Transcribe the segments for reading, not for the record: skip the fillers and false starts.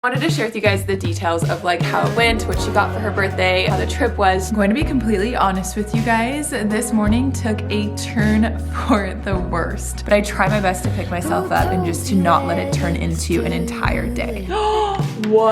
I wanted to share with you guys the details of like how it went, what she got for her birthday, how the trip was. I'm going to be completely honest with you guys. This morning took a turn for the worst, but I try my best to pick myself up and just to not let it turn into an entire day. 1, 2, 3,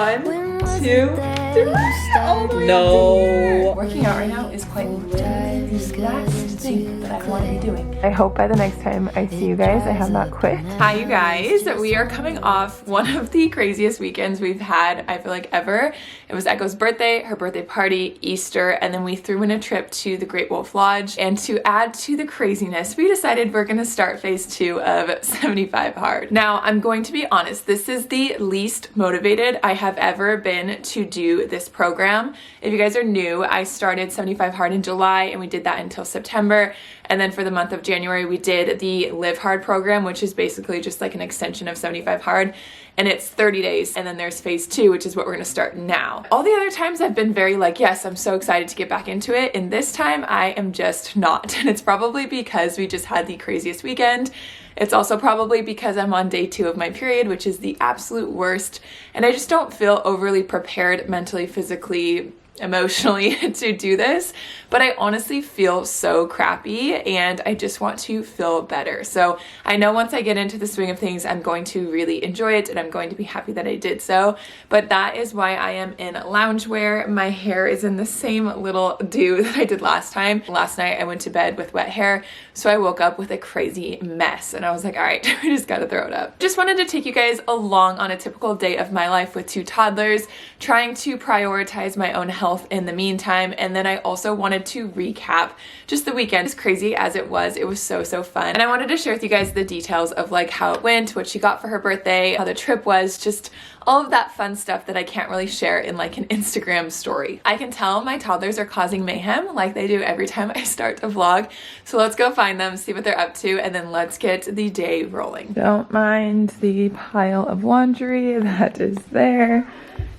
all the way up here. Working out right now is quite literally the last thing that I want to be doing. I hope by the next time I see you guys, I have not quit. Hi, you guys. We are coming off one of the craziest weekends we've had, I feel like, ever. It was Echo's birthday, her birthday party, Easter, and then we threw in a trip to the Great Wolf Lodge. And to add to the craziness, we decided we're gonna start phase 2 of 75 Hard. Now, I'm going to be honest, this is the least motivated I have ever been to do this program. If you guys are new, I started 75 Hard in July and we did that until September. And then for the month of January, we did the Live Hard program, which is basically just like an extension of 75 Hard. And it's 30 days. And then there's phase 2, which is what we're gonna start now. All the other times I've been very like, yes, I'm so excited to get back into it. And this time I am just not. And it's probably because we just had the craziest weekend. It's also probably because I'm on day 2 of my period, which is the absolute worst. And I just don't feel overly prepared mentally, physically, emotionally to do this, but I honestly feel so crappy and I just want to feel better. So I know once I get into the swing of things, I'm going to really enjoy it and I'm going to be happy that I did so. But that is why I am in loungewear. My hair is in the same little do that I did last time. Last night I went to bed with wet hair, so I woke up with a crazy mess and I was like, all right, we just gotta throw it up. Just wanted to take you guys along on a typical day of my life with 2 toddlers, trying to prioritize my own health in the meantime. And then I also wanted to recap just the weekend. As crazy as it was so fun. And I wanted to share with you guys the details of like how it went, what she got for her birthday, how the trip was, just all of that fun stuff that I can't really share in like an Instagram story. I can tell my toddlers are causing mayhem like they do every time I start a vlog. So let's go find them, see what they're up to, and then let's get the day rolling. Don't mind the pile of laundry that is there.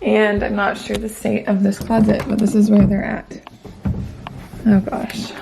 And I'm not sure the state of this closet, but this is where they're at. Oh gosh.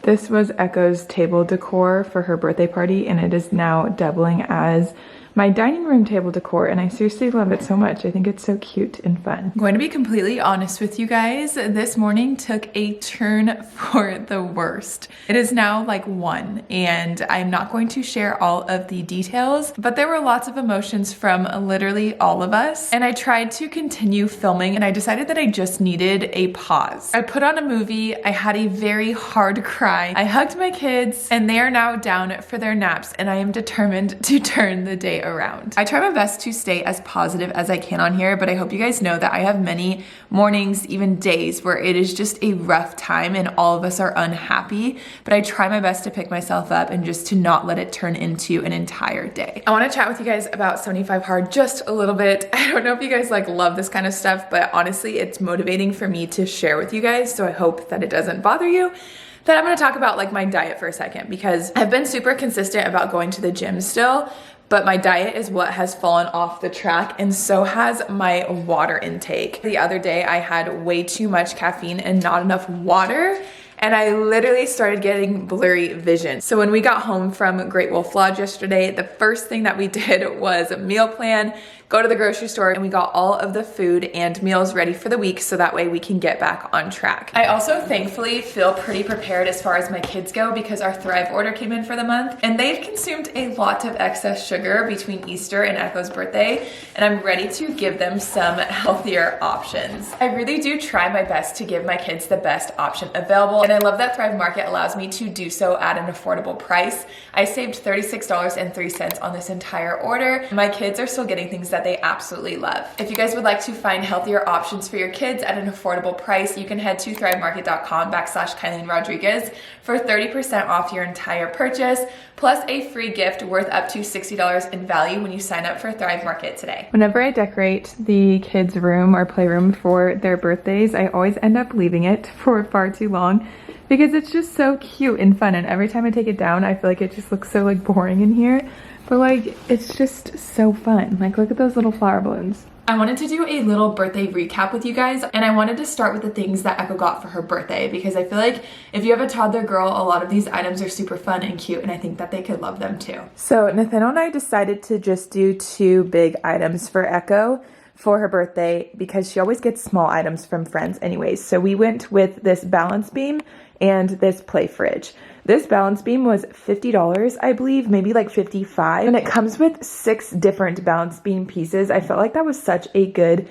This was Echo's table decor for her birthday party, and it is now doubling as my dining room table decor, and I seriously love it so much. I think it's so cute and fun. I'm going to be completely honest with you guys. This morning took a turn for the worst. It is now like 1, and I'm not going to share all of the details, but there were lots of emotions from literally all of us, and I tried to continue filming, and I decided that I just needed a pause. I put on a movie, I had a very hard cry, I hugged my kids, and they are now down for their naps, and I am determined to turn the day around. I try my best to stay as positive as I can on here, but I hope you guys know that I have many mornings, even days, where it is just a rough time and all of us are unhappy, but I try my best to pick myself up and just to not let it turn into an entire day. I want to chat with you guys about 75 Hard just a little bit. I don't know if you guys like love this kind of stuff, but honestly, it's motivating for me to share with you guys, so I hope that it doesn't bother you. Then I'm going to talk about like my diet for a second, because I've been super consistent about going to the gym still, but my diet is what has fallen off the track, and so has my water intake. The other day I had way too much caffeine and not enough water, and I literally started getting blurry vision. So when we got home from Great Wolf Lodge yesterday, the first thing that we did was a meal plan, go to the grocery store, and we got all of the food and meals ready for the week so that way we can get back on track. I also thankfully feel pretty prepared as far as my kids go, because our Thrive order came in for the month and they've consumed a lot of excess sugar between Easter and Echo's birthday, and I'm ready to give them some healthier options. I really do try my best to give my kids the best option available, and I love that Thrive Market allows me to do so at an affordable price. I saved $36.03 on this entire order. My kids are still getting things that they absolutely love. If you guys would like to find healthier options for your kids at an affordable price, you can head to thrivemarket.com/KyleanRodriguez for 30% off your entire purchase, plus a free gift worth up to $60 in value when you sign up for Thrive Market today. Whenever I decorate the kids' room or playroom for their birthdays, I always end up leaving it for far too long, because it's just so cute and fun, and every time I take it down, I feel like it just looks so like boring in here. But like, it's just so fun. Like, look at those little flower balloons. I wanted to do a little birthday recap with you guys, and I wanted to start with the things that Echo got for her birthday because I feel like if you have a toddler girl, a lot of these items are super fun and cute, and I think that they could love them too. So Nathaniel and I decided to just do 2 big items for Echo for her birthday because she always gets small items from friends anyways. So we went with this balance beam and this play fridge. This balance beam was $50, I believe, maybe like $55. And it comes with 6 different balance beam pieces. I felt like that was such a good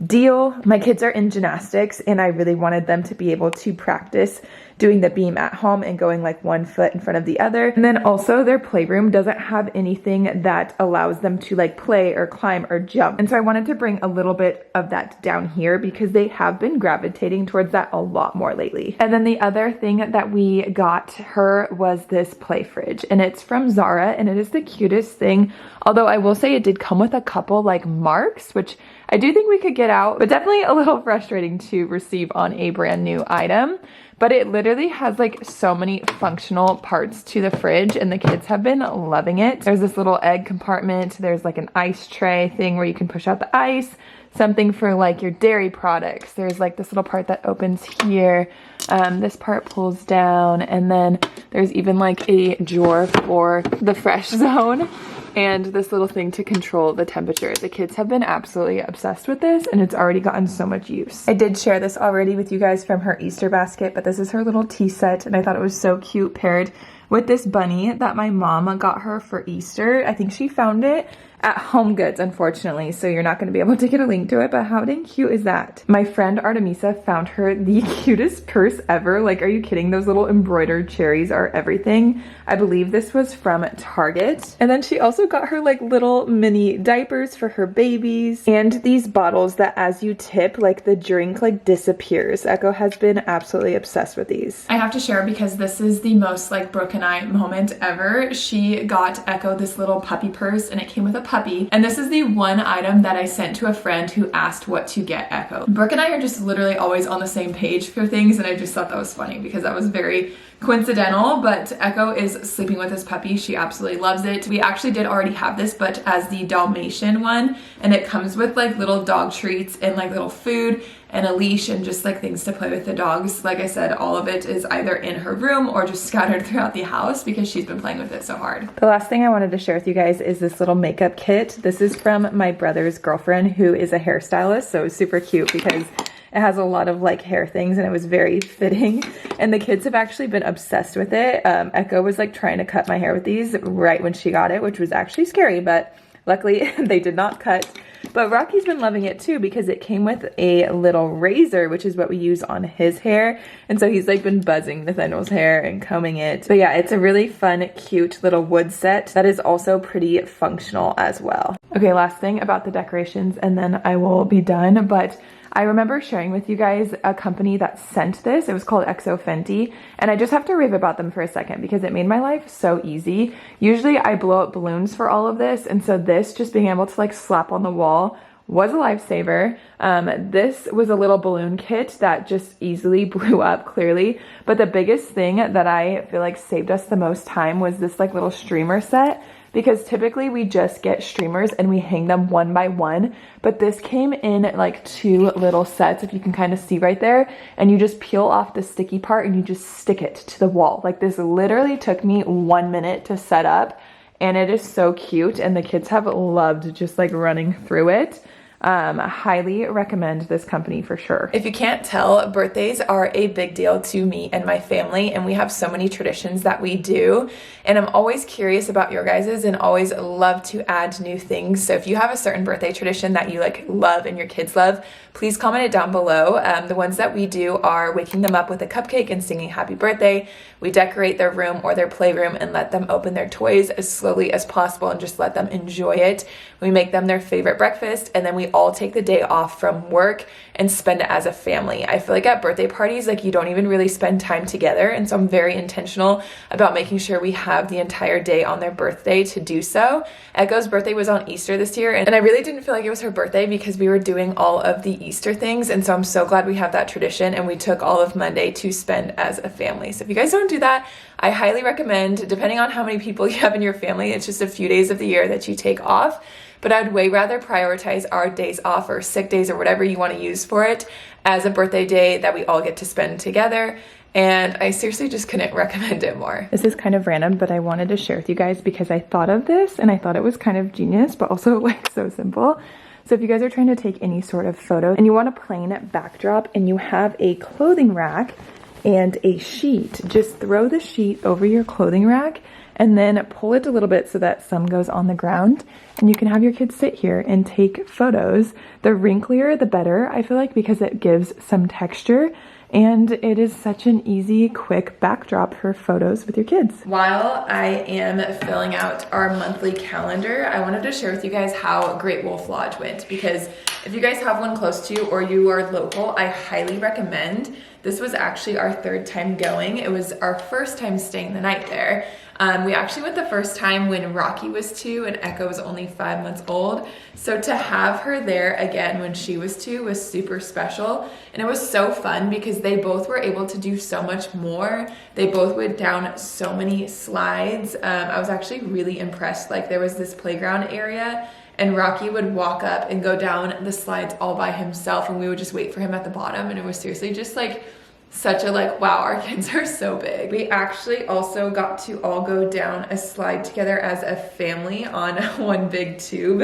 deal. My kids are in gymnastics and I really wanted them to be able to practice doing the beam at home and going like 1 foot in front of the other. And then also their playroom doesn't have anything that allows them to like play or climb or jump. And so I wanted to bring a little bit of that down here because they have been gravitating towards that a lot more lately. And then the other thing that we got her was this play fridge, and it's from Zara, and it is the cutest thing. Although I will say it did come with a couple like marks, which I do think we could get out, but definitely a little frustrating to receive on a brand new item. But it literally has like so many functional parts to the fridge, and the kids have been loving it. There's this little egg compartment. There's like an ice tray thing where you can push out the ice, something for like your dairy products. There's like this little part that opens here. This part pulls down, and then there's even like a drawer for the fresh zone. And this little thing to control the temperature. The kids have been absolutely obsessed with this, and it's already gotten so much use. I did share this already with you guys from her Easter basket, but this is her little tea set, and I thought it was so cute paired with this bunny that my mom got her for Easter. I think she found it at Home Goods, unfortunately, so you're not going to be able to get a link to it, but how dang cute is that? My friend Artemisa found her the cutest purse ever. Like, are you kidding? Those little embroidered cherries are everything. I believe this was from Target. And then she also got her like little mini diapers for her babies and these bottles that as you tip, like the drink like disappears. Echo has been absolutely obsessed with these. I have to share because this is the most like Brooke and I moment ever. She got Echo this little puppy purse, and it came with a puppy. And this is the one item that I sent to a friend who asked what to get Echo. Brooke and I are just literally always on the same page for things, and I just thought that was funny because that was very coincidental. But Echo is sleeping with this puppy. She absolutely loves it. We actually did already have this, but as the Dalmatian one, and it comes with like little dog treats and like little food and a leash and just like things to play with the dogs. Like I said, all of it is either in her room or just scattered throughout the house because she's been playing with it so hard. The last thing I wanted to share with you guys is this little makeup kit. This is from my brother's girlfriend who is a hairstylist, so it's super cute because it has a lot of like hair things, and it was very fitting, and the kids have actually been obsessed with it. Echo was like trying to cut my hair with these right when she got it, which was actually scary, but luckily they did not cut. But Rocky's been loving it too because it came with a little razor, which is what we use on his hair. And so he's like been buzzing Nathaniel's hair and combing it. But yeah, it's a really fun, cute little wood set that is also pretty functional as well. Okay, last thing about the decorations, and then I will be done. But I remember sharing with you guys a company that sent this. It was called Exo Fenty, and I just have to rave about them for a second because it made my life so easy. Usually I blow up balloons for all of this, and so this just being able to like slap on the wall was a lifesaver. This was a little balloon kit that just easily blew up clearly, but the biggest thing that I feel like saved us the most time was this like little streamer set, because typically we just get streamers and we hang them one by one, but this came in like 2 little sets, if you can kind of see right there, and you just peel off the sticky part and you just stick it to the wall. Like, this literally took me 1 minute to set up, and it is so cute, and the kids have loved just like running through it. Highly recommend this company for sure. If you can't tell, birthdays are a big deal to me and my family, and we have so many traditions that we do, and I'm always curious about your guys's and always love to add new things. So if you have a certain birthday tradition that you like love and your kids love, please comment it down below. The ones that we do are waking them up with a cupcake and singing happy birthday. We decorate their room or their playroom and let them open their toys as slowly as possible and just let them enjoy it. We make them their favorite breakfast, and then we all take the day off from work and spend it as a family. I feel like at birthday parties, like, you don't even really spend time together, and so I'm very intentional about making sure we have the entire day on their birthday to do so. Echo's birthday was on Easter this year, and I really didn't feel like it was her birthday because we were doing all of the Easter things, and so I'm so glad we have that tradition, and we took all of Monday to spend as a family. So if you guys don't do that, I highly recommend, depending on how many people you have in your family, it's just a few days of the year that you take off. But I'd way rather prioritize our days off or sick days or whatever you want to use for it as a birthday day that we all get to spend together. And I seriously just couldn't recommend it more. This is kind of random, but I wanted to share with you guys because I thought of this and I thought it was kind of genius, but also like so simple. So if you guys are trying to take any sort of photo and you want a plain backdrop and you have a clothing rack and a sheet, just throw the sheet over your clothing rack and then pull it a little bit so that some goes on the ground, and you can have your kids sit here and take photos. The wrinklier, the better, I feel like, because it gives some texture, and it is such an easy, quick backdrop for photos with your kids. While I am filling out our monthly calendar, I wanted to share with you guys how Great Wolf Lodge went, because if you guys have one close to you or you are local, I highly recommend. This was actually our 3rd time going. It was our 1st time staying the night there. We actually went the first time when Rocky was 2 and Echo was only 5 months old. So to have her there again when she was 2 was super special. And it was so fun because they both were able to do so much more. They both went down so many slides. I was actually really impressed. Like, there was this playground area and Rocky would walk up and go down the slides all by himself, and we would just wait for him at the bottom. And it was seriously just like such a like, wow, our kids are so big. We actually also got to all go down a slide together as a family on one big tube.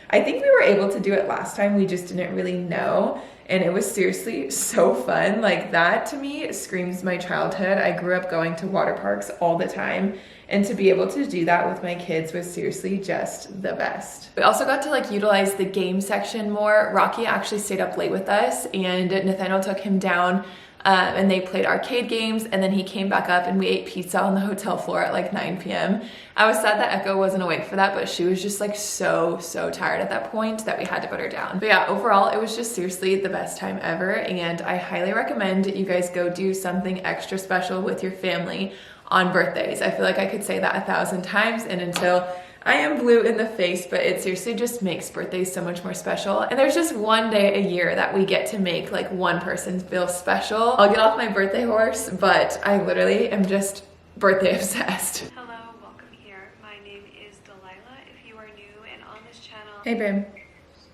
I think we were able to do it last time, we just didn't really know. And it was seriously so fun. Like, that to me screams my childhood. I grew up going to water parks all the time, and to be able to do that with my kids was seriously just the best. We also got to like utilize the game section more. Rocky actually stayed up late with us, and Nathaniel took him down and they played arcade games, and then he came back up and we ate pizza on the hotel floor at like 9 p.m. I was sad that Echo wasn't awake for that, but she was just like so tired at that point that we had to put her down. But yeah, overall, it was just seriously the best time ever, and I highly recommend you guys go do something extra special with your family on birthdays. I feel like I could say that 1,000 times, and until I am blue in the face, but it seriously just makes birthdays so much more special. And there's just one day a year that we get to make like one person feel special. I'll get off my birthday horse, but I literally am just birthday obsessed. Hello, welcome here. My name is Delilah. If you are new and on this channel. Hey babe.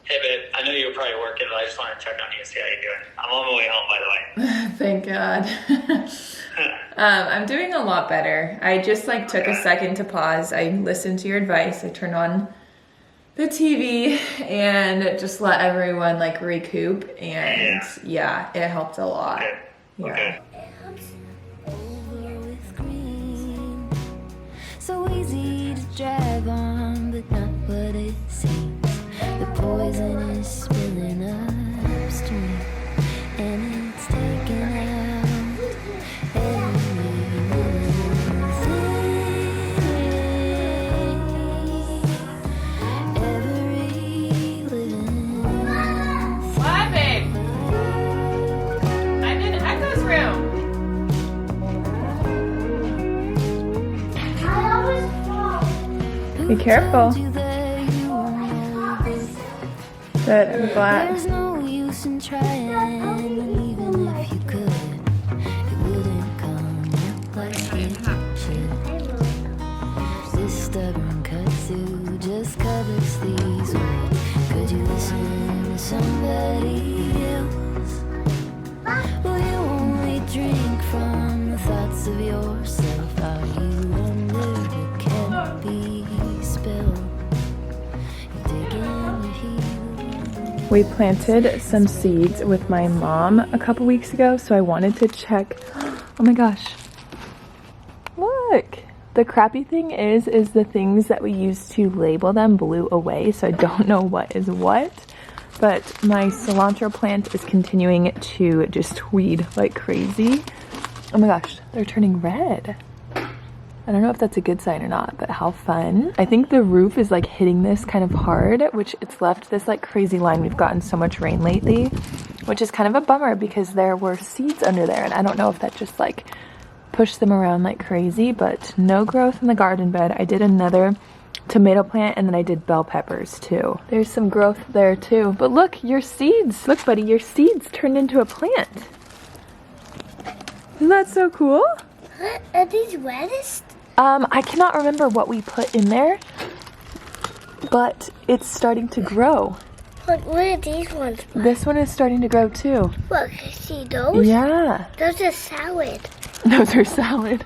Hey babe, I know you're probably working, but I just want to check on you and see how you're doing. I'm on my way home, by the way. Thank God. I'm doing a lot better. I just like took a second to pause. I listened to your advice. I turned on the TV and just let everyone like recoup, and yeah, it helped a lot. Okay. Yeah. Okay. So easy to drive on, but not what it seems. The poison is spilling upstream, and it's taking out every living thing. What, babe? I'm in Echo's room. Be careful. Good, I'm glad. There's no use in trying, and even if you could, it wouldn't come out like it should. This stubborn kudzu just covers these words. Could you listen to somebody else? Will you only drink from the thoughts of yourself? Are you under that can't be spilled? You're digging your heels. We planted some seeds with my mom a couple weeks ago, so I wanted to check. Oh my gosh. Look. The crappy thing is the things that we used to label them blew away, so I don't know what is what. But my cilantro plant is continuing to just weed like crazy. Oh my gosh, they're turning red. I don't know if that's a good sign or not, but how fun. I think the roof is like hitting this kind of hard, which it's left this like crazy line. We've gotten so much rain lately, which is kind of a bummer because there were seeds under there, and I don't know if that just like pushed them around like crazy, but no growth in the garden bed. I did another tomato plant, and then I did bell peppers too. There's some growth there too. But look, your seeds. Look, buddy, your seeds turned into a plant. Isn't that so cool? Are these reddest? I cannot remember what we put in there, but it's starting to grow. What are these ones? This one is starting to grow too. Look, see those? Yeah. Those are salad. Those are salad.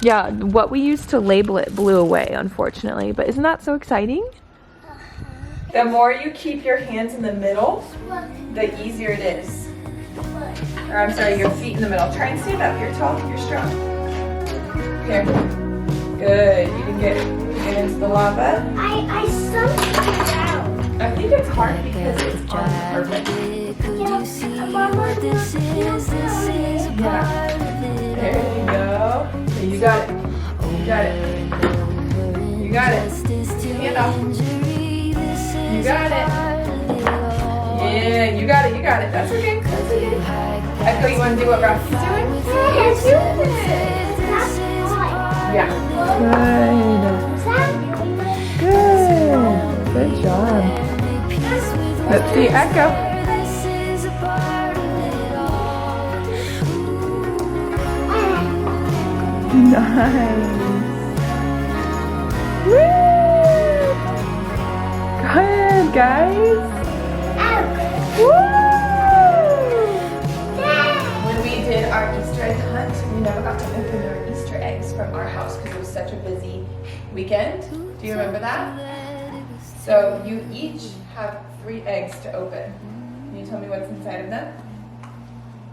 Yeah, what we used to label it blew away, unfortunately. But isn't that so exciting? The more you keep your hands in the middle, the easier it is. Or I'm sorry, your feet in the middle. Try and stand up. You're tall, you're strong. Here. Good. You can get into the lava. I sometimes out. I think it's hard because it's on purpose. Mama, This is Yeah. There you go. Okay, you got it. You got it. You got it. Stand up. You got it. Yeah, you got it. You got it. That's okay. That's okay. Echo, you want to do what Roxy's doing? You're doing it. Yeah. Good. Good job. Let's see, Echo. Nice. Woo! Good, guys. Woo! When we did our Easter egg hunt, we never got to open our Easter eggs from our house because it was such a busy weekend. Do you remember that? So you each have 3 eggs to open. Can you tell me what's inside of them?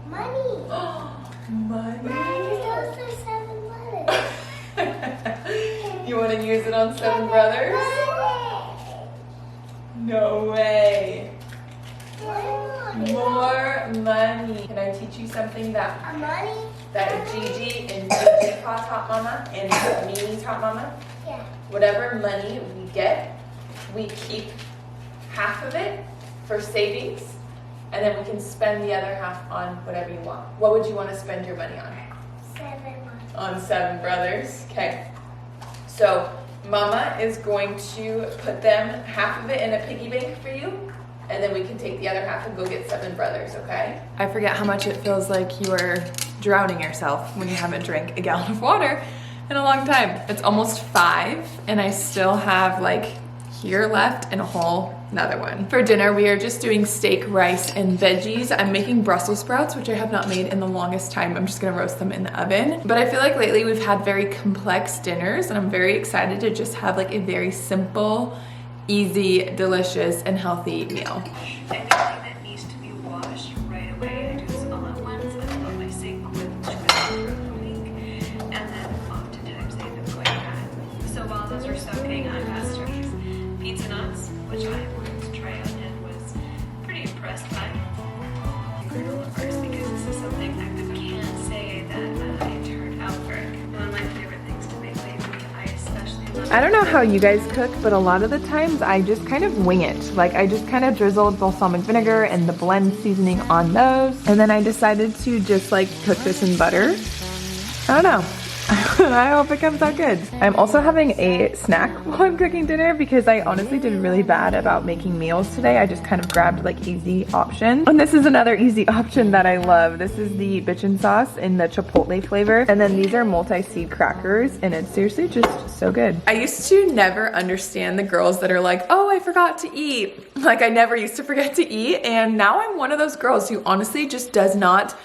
Money. Money. Those are 7 letters. You want to use it on 7 brothers? No way. More money. Can I teach you something that Gigi and Gigi taught Mama and Mimi taught Mama? Yeah. Whatever money we get, we keep half of it for savings, and then we can spend the other half on whatever you want. What would you want to spend your money on? 7. On 7 brothers. Okay. So Mama is going to put them half of it in a piggy bank for you, and then we can take the other half and go get 7 brothers, okay? I forget how much it feels like you are drowning yourself when you haven't drank a gallon of water in a long time. It's almost 5, and I still have like here left and a whole another one. For dinner, we are just doing steak, rice, and veggies. I'm making Brussels sprouts, which I have not made in the longest time. I'm just gonna roast them in the oven. But I feel like lately we've had very complex dinners, and I'm very excited to just have like a very simple, easy, delicious, and healthy meal. Anything that needs to be washed right away, I do this all at once. I fill up my sink with toilet paper for a week, and then oftentimes they end up going bad. So while those are soaking, I'm past these pizza nuts, which I wanted to try out and was pretty impressed by. Granola first, because this is something I can't say that it turned out very good. One of my favorite things to make lately. I especially love. I don't know how you guys cook, but a lot of the times I just kind of wing it. Like I just kind of drizzled balsamic vinegar and the blend seasoning on those. And then I decided to just like cook this in butter. I don't know. I hope it comes out good. I'm also having a snack while I'm cooking dinner because I honestly did really bad about making meals today. I just kind of grabbed like easy options. And this is another easy option that I love. This is the bitchin' sauce in the chipotle flavor. And then these are multi-seed crackers, and it's seriously just so good. I used to never understand the girls that are like, oh, I forgot to eat. Like I never used to forget to eat. And now I'm one of those girls who honestly just does not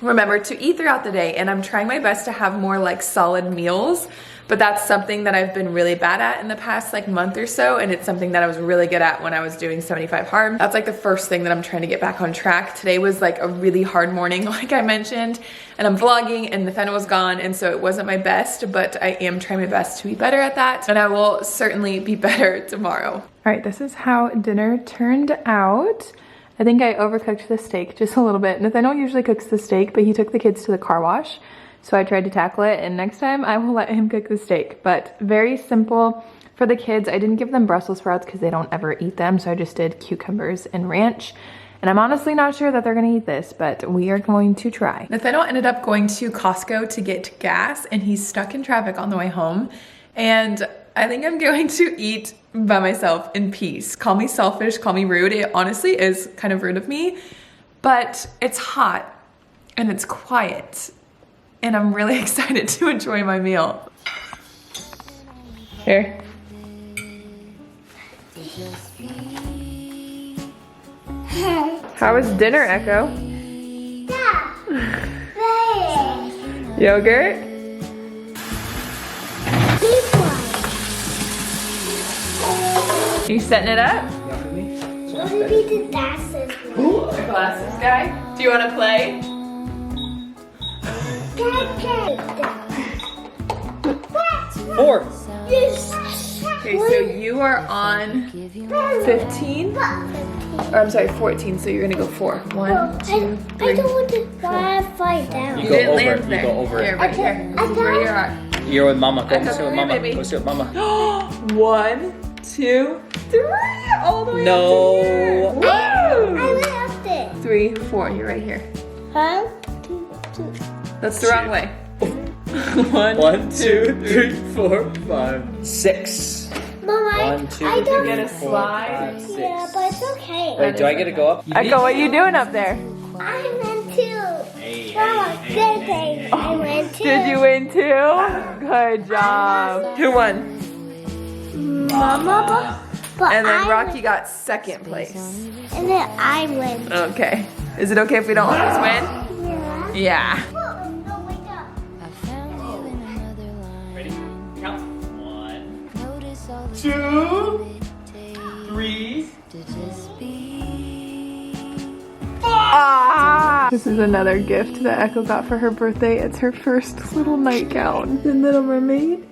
remember to eat throughout the day, and I'm trying my best to have more like solid meals, but that's something that I've been really bad at in the past like month or so, and it's something that I was really good at when I was doing 75 hard. That's like the first thing that I'm trying to get back on track. Today was like a really hard morning, like I mentioned, and I'm vlogging and the fennel was gone, and so it wasn't my best, but I am trying my best to be better at that, and I will certainly be better tomorrow. All right, this is how dinner turned out. I think I overcooked the steak just a little bit. Nathaniel usually cooks the steak, but he took the kids to the car wash, so I tried to tackle it, and next time I will let him cook the steak. But very simple for the kids. I didn't give them Brussels sprouts because they don't ever eat them, so I just did cucumbers and ranch. And I'm honestly not sure that they're gonna eat this, but we are going to try. Nathaniel ended up going to Costco to get gas, and he's stuck in traffic on the way home. And I think I'm going to eat by myself in peace. Call me selfish, call me rude. It honestly is kind of rude of me, but it's hot and it's quiet. and I'm really excited to enjoy my meal. Here. How was dinner, Echo? Yogurt? You setting it up? What would be the glasses? The glasses guy? Do you want to play? Four. Okay, so you are on 15? Or I'm sorry, 14, so you're gonna go 4. 1, 2, 3. I don't want to fly down. You You go didn't over land it. there. You go over Here, it. right here. This is where you're at. You're with Mama. Go Echo, sit come with here, Mama. baby. Go sit with Mama. 1, 2, 3. All the way No. up to here. I Woo! went up there. 3, 4. You're right here. Huh? 2, 2. That's the wrong way. 1, 1, 2, 3, 4, 5, 6. Mom, 1, 2, I don't 3, get a 4, slide? 5, 6. Yeah, but it's okay. Wait, do I get to go up? Echo, what are you doing up there? I went too. Hey, Mama, hey, good hey, thing. hey, I went too. Did you win too? Good job. Who won? Mama? But And then I Rocky got 2nd place. went, and then I went. Okay. Is it okay if we don't always win? Yeah. Yeah. No, wake up. I found you in another line. Ready? Count. 1, Notice all the 2, time it takes 3. to just be. Ah! This is another gift that Echo got for her birthday. It's her first little nightgown. The Little Mermaid.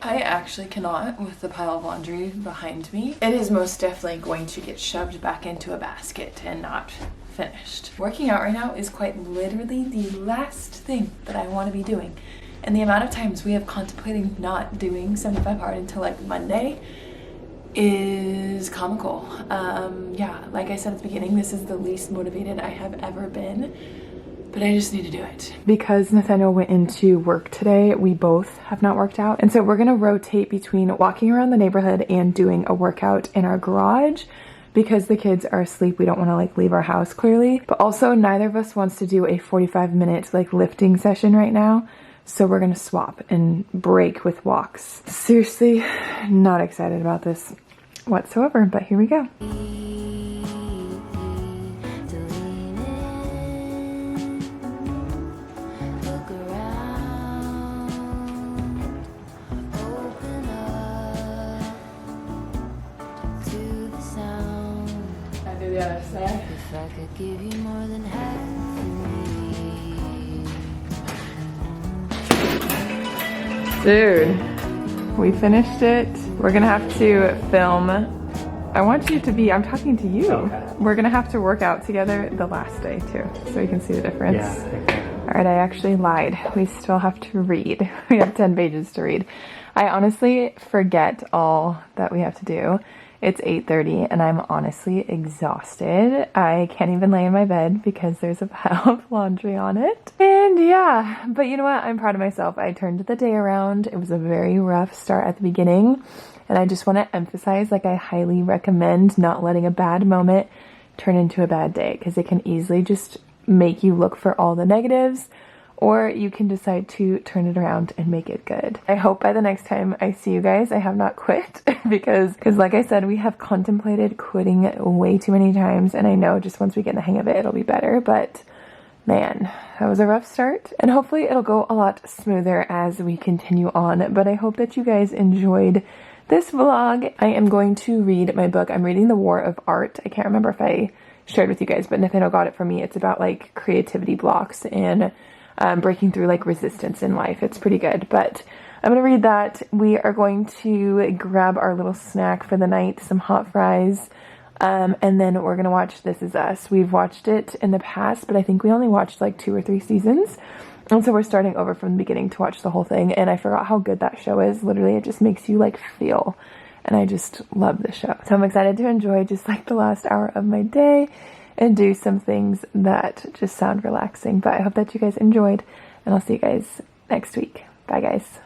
I actually cannot with the pile of laundry behind me. It is most definitely going to get shoved back into a basket and not finished. Working out right now is quite literally the last thing that I want to be doing. And the amount of times we have contemplated not doing 75 hard until like Monday is comical. Yeah, like I said at the beginning, this is the least motivated I have ever been, but I just need to do it. Because Nathaniel went into work today, we both have not worked out. And so we're gonna rotate between walking around the neighborhood and doing a workout in our garage. Because the kids are asleep, we don't want to like leave our house clearly, but also neither of us wants to do a 45-minute like lifting session right now. So we're gonna swap and break with walks. Seriously, not excited about this whatsoever, but here we go. Look around, open up to the sound. I do the other side. If I could give you more than half of me. Dude, we finished it. We're gonna have to film. I want you to be, I'm talking to you. Okay. We're gonna have to work out together the last day too, so you can see the difference. All right, I actually lied. We still have to read. We have 10 pages to read. I honestly forget all that we have to do. It's 8:30 and I'm honestly exhausted. I can't even lay in my bed because there's a pile of laundry on it. And yeah, but you know what? I'm proud of myself. I turned the day around. It was a very rough start at the beginning. And I just want to emphasize, like, I highly recommend not letting a bad moment turn into a bad day, because it can easily just make you look for all the negatives, or you can decide to turn it around and make it good. I hope by the next time I see you guys, I have not quit because like I said, we have contemplated quitting way too many times, and I know just once we get in the hang of it, it'll be better, but man, that was a rough start, and hopefully it'll go a lot smoother as we continue on. But I hope that you guys enjoyed this vlog. I am going to read my book. I'm reading The War of Art. I can't remember if I shared with you guys, but Nathaniel got it for me. It's about like creativity blocks and breaking through like resistance in life. It's pretty good, but I'm gonna read that. We are going to grab our little snack for the night, some hot fries, and then we're gonna watch This Is Us. We've watched it in the past, but I think we only watched like 2 or 3 seasons. And so we're starting over from the beginning to watch the whole thing, and I forgot how good that show is. Literally, it just makes you like feel, and I just love the show. So I'm excited to enjoy just like the last hour of my day and do some things that just sound relaxing. But I hope that you guys enjoyed, and I'll see you guys next week. Bye guys.